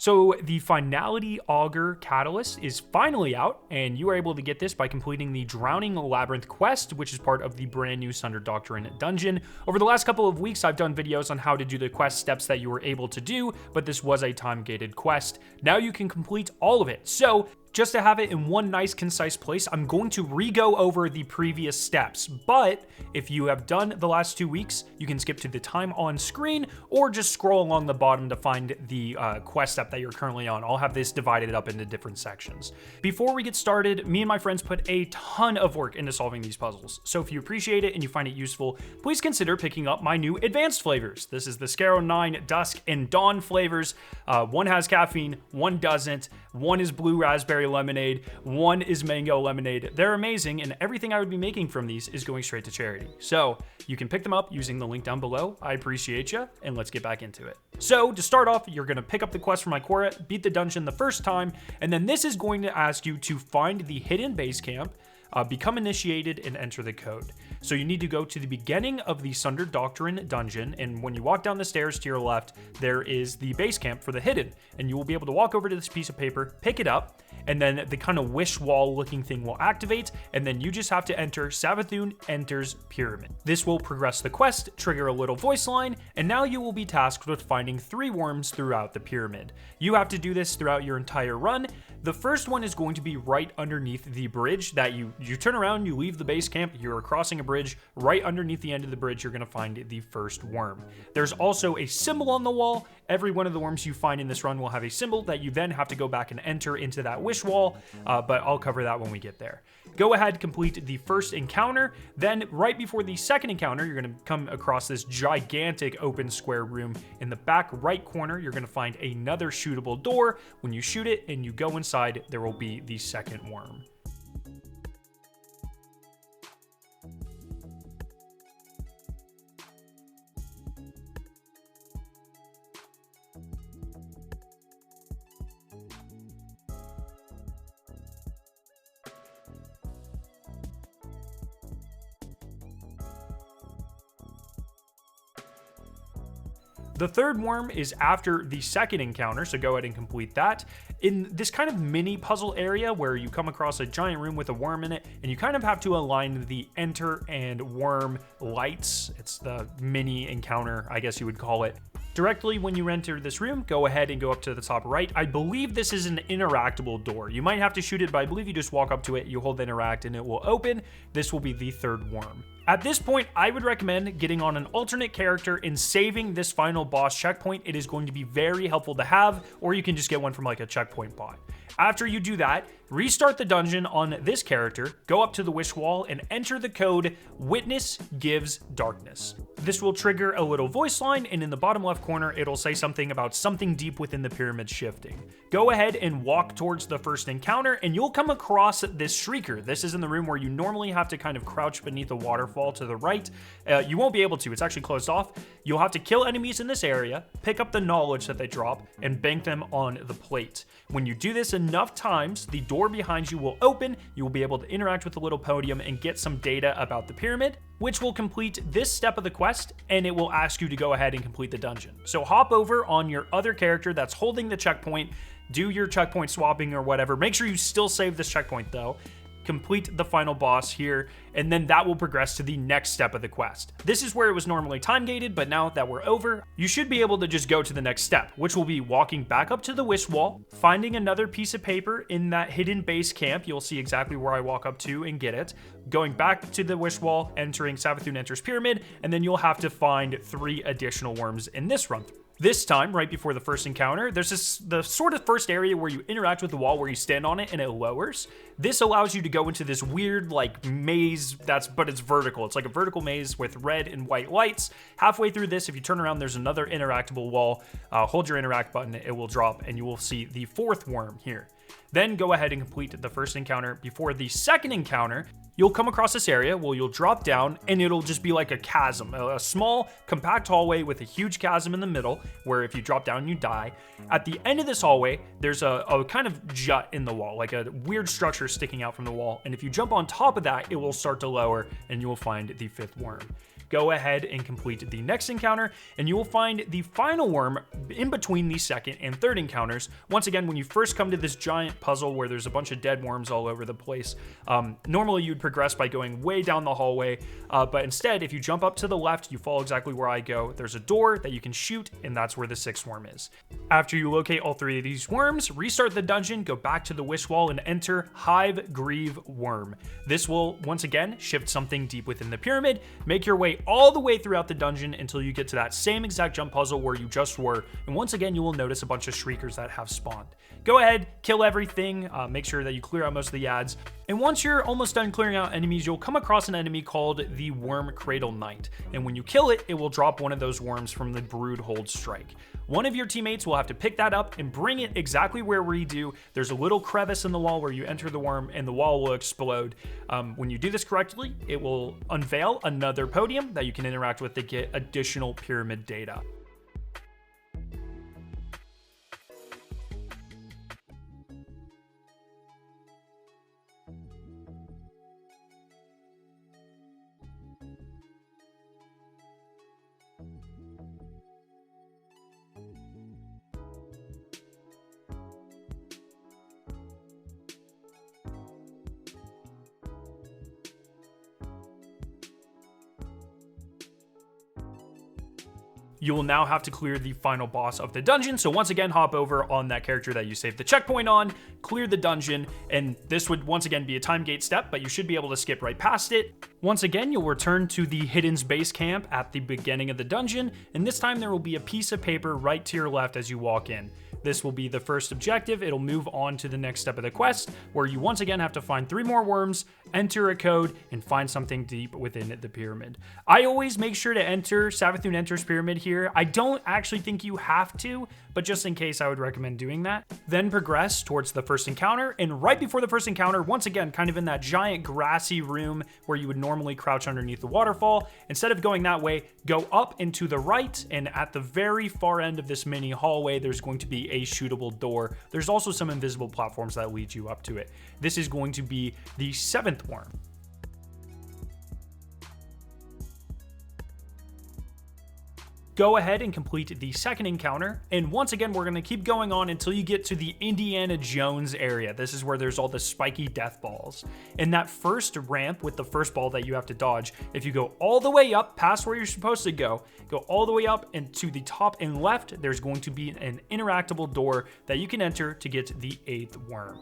So the Finality Auger Catalyst is finally out, and you are able to get this by completing the Drowning Labyrinth quest, which is part of the brand new Sundered Doctrine dungeon. Over the last couple of weeks, I've done videos on how to do the quest steps that you were able to do, but this was a time-gated quest. Now you can complete all of it. So just to have it in one nice, concise place, I'm going to re-go over the previous steps. But if you have done the last 2 weeks, you can skip to the time on screen or just scroll along the bottom to find the quest step that you're currently on. I'll have this divided up into different sections. Before we get started, me and my friends put a ton of work into solving these puzzles. So if you appreciate it and you find it useful, please consider picking up my new advanced flavors. This is the Skarrow 9 Dusk and Dawn flavors. One has caffeine, one doesn't. One is blue raspberry lemonade, one is mango lemonade. They're amazing, and everything I would be making from these is going straight to charity. So you can pick them up using the link down below. I appreciate you, and let's get back into it. So to start off, you're going to pick up the quest from Ikora, beat the dungeon the first time, and then this is going to ask you to find the hidden base camp, become initiated, and enter the code. So you need to go to the beginning of the Sundered Doctrine dungeon, and when you walk down the stairs to your left, there is the base camp for the hidden, and you will be able to walk over to this piece of paper, pick it up, and then the kind of wish wall looking thing will activate, and then you just have to enter Savathun enters pyramid. This will progress the quest, trigger a little voice line, and now you will be tasked with finding 3 worms throughout the pyramid. You have to do this throughout your entire run. The first one is going to be right underneath the bridge that you turn around, you leave the base camp, you're crossing a bridge. Right underneath the end of the bridge, you're going to find the first worm. There's also a symbol on the wall. Every one of the worms you find in this run will have a symbol that you then have to go back and enter into that wish wall, but I'll cover that when we get there. Go ahead, complete the first encounter. Then right before the second encounter, you're going to come across this gigantic open square room. In the back right corner, you're going to find another shootable door. When you shoot it and you go inside, there will be the second worm. The third worm is after the second encounter, so go ahead and complete that. In this kind of mini puzzle area where you come across a giant room with a worm in it, and you kind of have to align the enter and worm lights. It's the mini encounter, I guess you would call it. Directly when you enter this room, go ahead and go up to the top right. I believe this is an interactable door. You might have to shoot it, but I believe you just walk up to it, you hold interact, and it will open. This will be the third worm. At this point, I would recommend getting on an alternate character and saving this final boss checkpoint. It is going to be very helpful to have, or you can just get one from like a checkpoint bot. After you do that, restart the dungeon on this character, go up to the wish wall, and enter the code Witness Gives Darkness. This will trigger a little voice line, and in the bottom left corner, it'll say something about something deep within the pyramid shifting. Go ahead and walk towards the first encounter, and you'll come across this shrieker. This is in the room where you normally have to kind of crouch beneath a waterfall to the right. You won't be able to, it's actually closed off. You'll have to kill enemies in this area, pick up the knowledge that they drop, and bank them on the plate. When you do this enough times, the door behind you will open, you will be able to interact with the little podium and get some data about the pyramid, which will complete this step of the quest, and it will ask you to go ahead and complete the dungeon. So hop over on your other character that's holding the checkpoint, do your checkpoint swapping or whatever. Make sure you still save this checkpoint though. Complete the final boss here, and then that will progress to the next step of the quest. This is where it was normally time gated, but now that we're over, you should be able to just go to the next step, which will be walking back up to the wish wall, finding another piece of paper in that hidden base camp. You'll see exactly where I walk up to and get it. Going back to the wish wall, entering Savathun enters pyramid, and then you'll have to find 3 additional worms in this run through. This time, right before the first encounter, there's the sort of first area where you interact with the wall where you stand on it and it lowers. This allows you to go into this weird like maze but it's vertical. It's like a vertical maze with red and white lights. Halfway through this, if you turn around, there's another interactable wall. Hold your interact button, it will drop, and you will see the 4th worm here. Then go ahead and complete the first encounter. Before the second encounter, you'll come across this area where you'll drop down and it'll just be like a chasm, a small compact hallway with a huge chasm in the middle where if you drop down, you die. At the end of this hallway, there's a kind of jut in the wall, like a weird structure sticking out from the wall. And if you jump on top of that, it will start to lower and you will find the 5th worm. go ahead and complete the next encounter, and you will find the final worm in between the second and third encounters. Once again, when you first come to this giant puzzle where there's a bunch of dead worms all over the place, normally you'd progress by going way down the hallway, but instead, if you jump up to the left, you follow exactly where I go. There's a door that you can shoot, and that's where the sixth worm is. After you locate all three of these worms, restart the dungeon, go back to the wish wall, and enter Hive Grieve Worm. This will, once again, shift something deep within the pyramid, make your way all the way throughout the dungeon until you get to that same exact jump puzzle where you just were, and once again, you will notice a bunch of shriekers that have spawned. Go ahead, kill everything, make sure that you clear out most of the ads, and once you're almost done clearing out enemies, you'll come across an enemy called the Worm Cradle Knight, and when you kill it, it will drop one of those worms from the Brood Hold Strike. One of your teammates will have to pick that up and bring it exactly where we do. There's a little crevice in the wall where you enter the worm and the wall will explode. When you do this correctly, it will unveil another podium that you can interact with to get additional pyramid data. You will now have to clear the final boss of the dungeon. So once again, hop over on that character that you saved the checkpoint on, clear the dungeon, and this would once again be a time gate step, but you should be able to skip right past it. Once again, you'll return to the Hidden's base camp at the beginning of the dungeon, and this time there will be a piece of paper right to your left as you walk in. This will be the first objective. It'll move on to the next step of the quest, where you once again have to find 3 more worms, enter a code, and find something deep within the pyramid. I always make sure to enter Savathun Enters Pyramid here. I don't actually think you have to, but just in case, I would recommend doing that. Then progress towards the first encounter, and right before the first encounter, once again, kind of in that giant grassy room where you would normally crouch underneath the waterfall, instead of going that way, go up and to the right, and at the very far end of this mini hallway, there's going to be a shootable door. There's also some invisible platforms that lead you up to it. This is going to be the 7th worm. Go ahead and complete the second encounter, and once again we're going to keep going on until you get to the Indiana Jones area. This is where there's all the spiky death balls. In that first ramp with the first ball that you have to dodge, if you go all the way up past where you're supposed to go all the way up, and to the top and left there's going to be an interactable door that you can enter to get the 8th worm.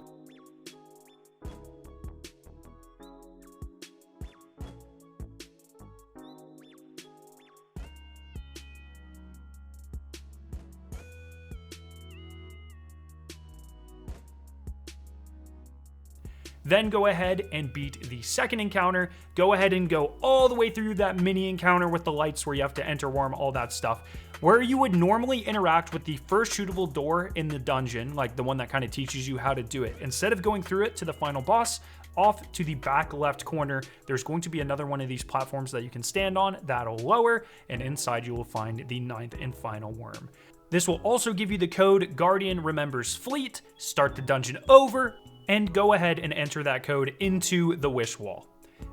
Then go ahead and beat the second encounter. Go ahead and go all the way through that mini encounter with the lights where you have to enter worm, all that stuff. Where you would normally interact with the first shootable door in the dungeon, like the one that kind of teaches you how to do it. Instead of going through it to the final boss, off to the back left corner, there's going to be another one of these platforms that you can stand on that'll lower, and inside you will find the 9th and final worm. This will also give you the code Guardian Remembers Fleet. Start the dungeon over, and go ahead and enter that code into the wish wall.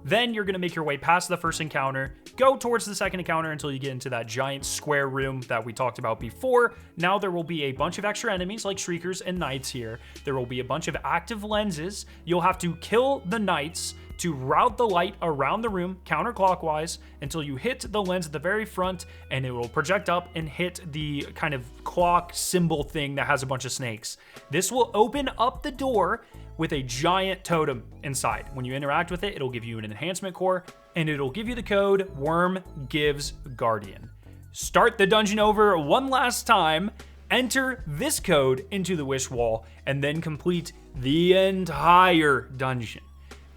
Then you're going to make your way past the first encounter, go towards the second encounter until you get into that giant square room that we talked about before. Now there will be a bunch of extra enemies like shriekers and knights here. There will be a bunch of active lenses. You'll have to kill the knights to route the light around the room counterclockwise until you hit the lens at the very front, and it will project up and hit the kind of clock symbol thing that has a bunch of snakes. This will open up the door with a giant totem inside. When you interact with it, it'll give you an enhancement core, and it'll give you the code Worm Gives Guardian. Start the dungeon over one last time, enter this code into the wish wall, and then complete the entire dungeon.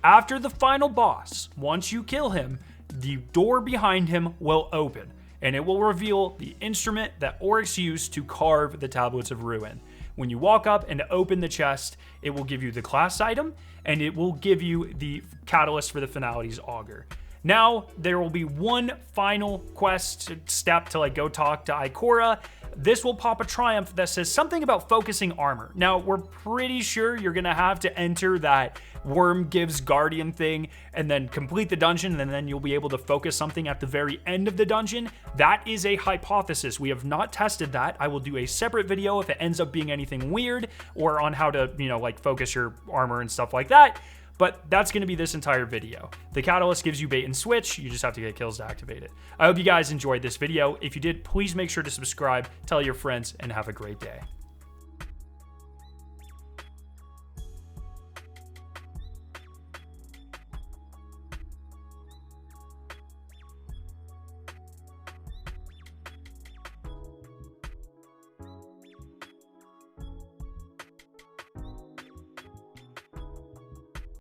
After the final boss, once you kill him, the door behind him will open, and it will reveal the instrument that Oryx used to carve the Tablets of Ruin. When you walk up and open the chest, it will give you the class item, and it will give you the catalyst for the Finalities Auger. Now, there will be one final quest step to like go talk to Ikora. This will pop a triumph that says something about focusing armor. Now, we're pretty sure you're gonna have to enter that worm gives guardian thing and then complete the dungeon, and then you'll be able to focus something at the very end of the dungeon. That is a hypothesis. We have not tested that. I will do a separate video if it ends up being anything weird or on how to, you know, like focus your armor and stuff like that. But that's going to be this entire video. The catalyst gives you bait and switch. You just have to get kills to activate it. I hope you guys enjoyed this video. If you did, please make sure to subscribe, tell your friends, and have a great day.